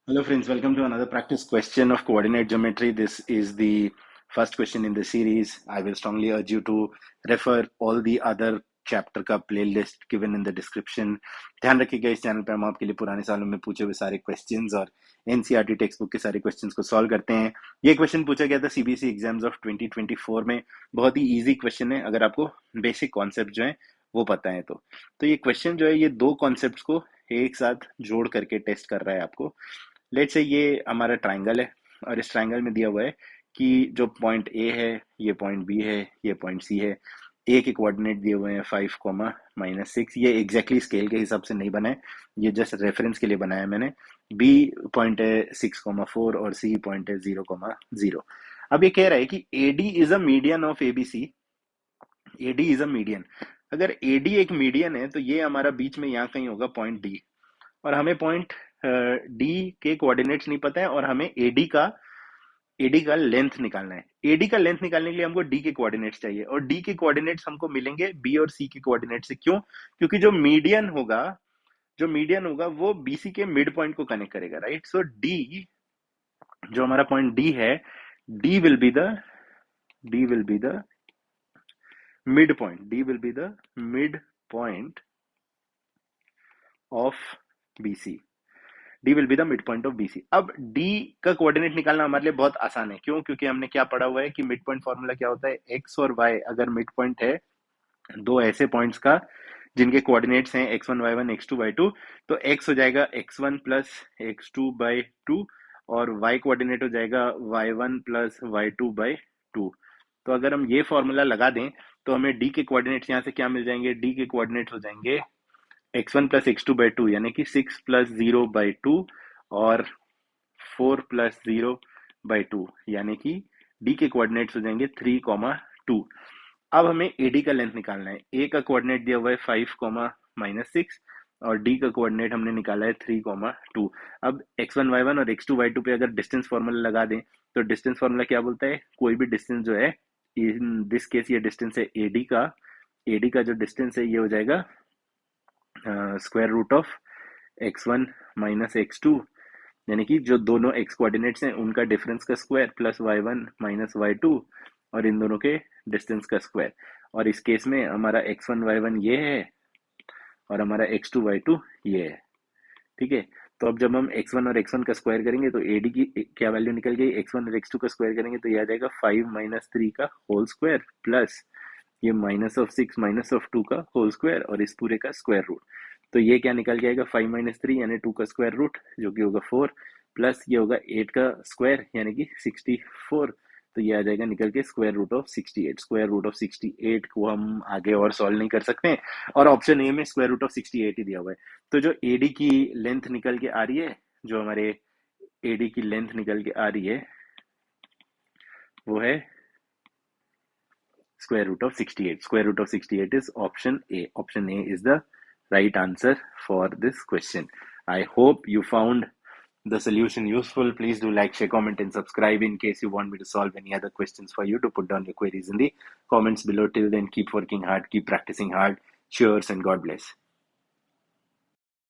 Hello friends, welcome to another practice question of coordinate geometry. This is the first question in the series. I will strongly urge you to refer all the other chapter का playlist given in the description. ध्यान रखिएगा इस channel पे हम आपके लिए पुराने सालों में पूछे हुए सारे questions और एनसीईआरटी टेक्स्ट बुक के सारे क्वेश्चंस को सॉल्व करते हैं. ये क्वेश्चन पूछा गया था सीबीएसई एग्जाम्स ऑफ 2024 में. बहुत ही इजी क्वेश्चन है अगर आपको बेसिक कॉन्सेप्ट जो है वो पता है तो ये क्वेश्चन जो है ये दो कॉन्सेप्ट्स को एक साथ जोड़ करके टेस्ट कर रहा है आपको. लेट्स से ये हमारा ट्राइंगल है और इस ट्राइंगल में दिया हुआ है कि जो पॉइंट ए है, ये पॉइंट बी है, ये पॉइंट सी है. ए के कोऑर्डिनेट दिए हुए हैं 5, -6. ये एग्जैक्टली स्केल के हिसाब से नहीं बना है, ये जस्ट रेफरेंस के लिए बनाया है मैंने. बी पॉइंट है 6, 4 और सी पॉइंट है 0, 0. अब ये कह रहा है कि AD is a median of ABC. AD is a median. अगर एडी एक मीडियन है तो ये हमारा बीच में यहाँ कहीं होगा पॉइंट डी. और हमें पॉइंट डी के कोऑर्डिनेट्स नहीं पता है और हमें एडी का लेंथ निकालना है. एडी का लेंथ निकालने के लिए हमको डी के कोऑर्डिनेट्स चाहिए और डी के कोऑर्डिनेट्स हमको मिलेंगे बी और सी के कोऑर्डिनेट से. क्यों? क्योंकि जो मीडियन होगा वो बीसी के मिड पॉइंट को कनेक्ट करेगा, राइट. सो डी, जो हमारा पॉइंट डी है, D will be the mid point. D will be the mid point of BC. D will be the mid point of BC. अब D का coordinate निकालना हमारे लिए बहुत आसान है. क्यों? क्योंकि हमने क्या पढ़ा हुआ है कि मिड पॉइंट फॉर्मूला क्या होता है. एक्स और वाई अगर मिड पॉइंट है दो ऐसे पॉइंट्स का जिनके कोऑर्डिनेट्स हैं x1 y1 x2 y2, तो x हो जाएगा x1 प्लस x2/2 और y कोऑर्डिनेट हो जाएगा y1 प्लस y2/2. तो अगर हम ये फॉर्मूला लगा दें तो हमें डी के कोऑर्डिनेट्स यहाँ से क्या मिल जाएंगे. डी के कोऑर्डिनेट्स हो जाएंगे x1 प्लस x2/2 यानी कि 6 + 0/2 और 4 + 0/2 यानी कि डी के कोऑर्डिनेट्स हो जाएंगे 3, 2. अब हमें एडी का लेंथ निकालना है. ए का कोऑर्डिनेट दिया हुआ है 5, -6 और डी का कोऑर्डिनेट हमने निकाला है 3, 2. अब x1 y1 और x2 y2 पे अगर डिस्टेंस फॉर्मूला लगा दें तो डिस्टेंस फॉर्मूला क्या बोलता है. कोई भी डिस्टेंस जो है, इन दिस केस ये डिस्टेंस है एडी का जो डिस्टेंस है ये हो जाएगा square root of x1 - x2 यानी कि जो दोनों x कोऑर्डिनेट्स हैं उनका डिफरेंस का स्क्वायर प्लस y1 - y2 और इन दोनों के डिस्टेंस का स्क्वायर. और इस केस में हमारा x1 y1 ये है और हमारा x2 y2 ये है. ठीक है. तो अब जब हम x1 और x1 का स्क्वायर करेंगे तो एडी की क्या वैल्यू निकल गई. x1 और x2 का स्क्वायर करेंगे तो ये आ जाएगा 5 - 3 का होल स्क्वायर प्लस ये -6 -2 का होल स्क्वायर और इस पूरे का स्क्वायर रूट. तो ये क्या निकल जाएगा 5 - 3 यानी 2 का स्क्वायर रूट जो कि होगा 4 प्लस ये होगा 8 का स्क्वायर यानी कि 64. तो ये आ जाएगा निकल के square root of 68. Square root of 68 को हम आगे और सॉल्व नहीं कर सकते और ऑप्शन ए में स्क्वायर रूट ऑफ 68 ही दिया हुआ है. तो जो एडी की लेंथ निकल के आ रही है, जो हमारे एडी की लेंथ निकल के आ रही है वो है square root of 68. Square root of 68 is option A. Option A is the right answer for this question. I hope you found the solution useful. Please do like, share, comment, and subscribe in case you want me to solve any other questions for you. To put down your queries in the comments below. Till then, keep working hard, keep practicing hard. Cheers and God bless.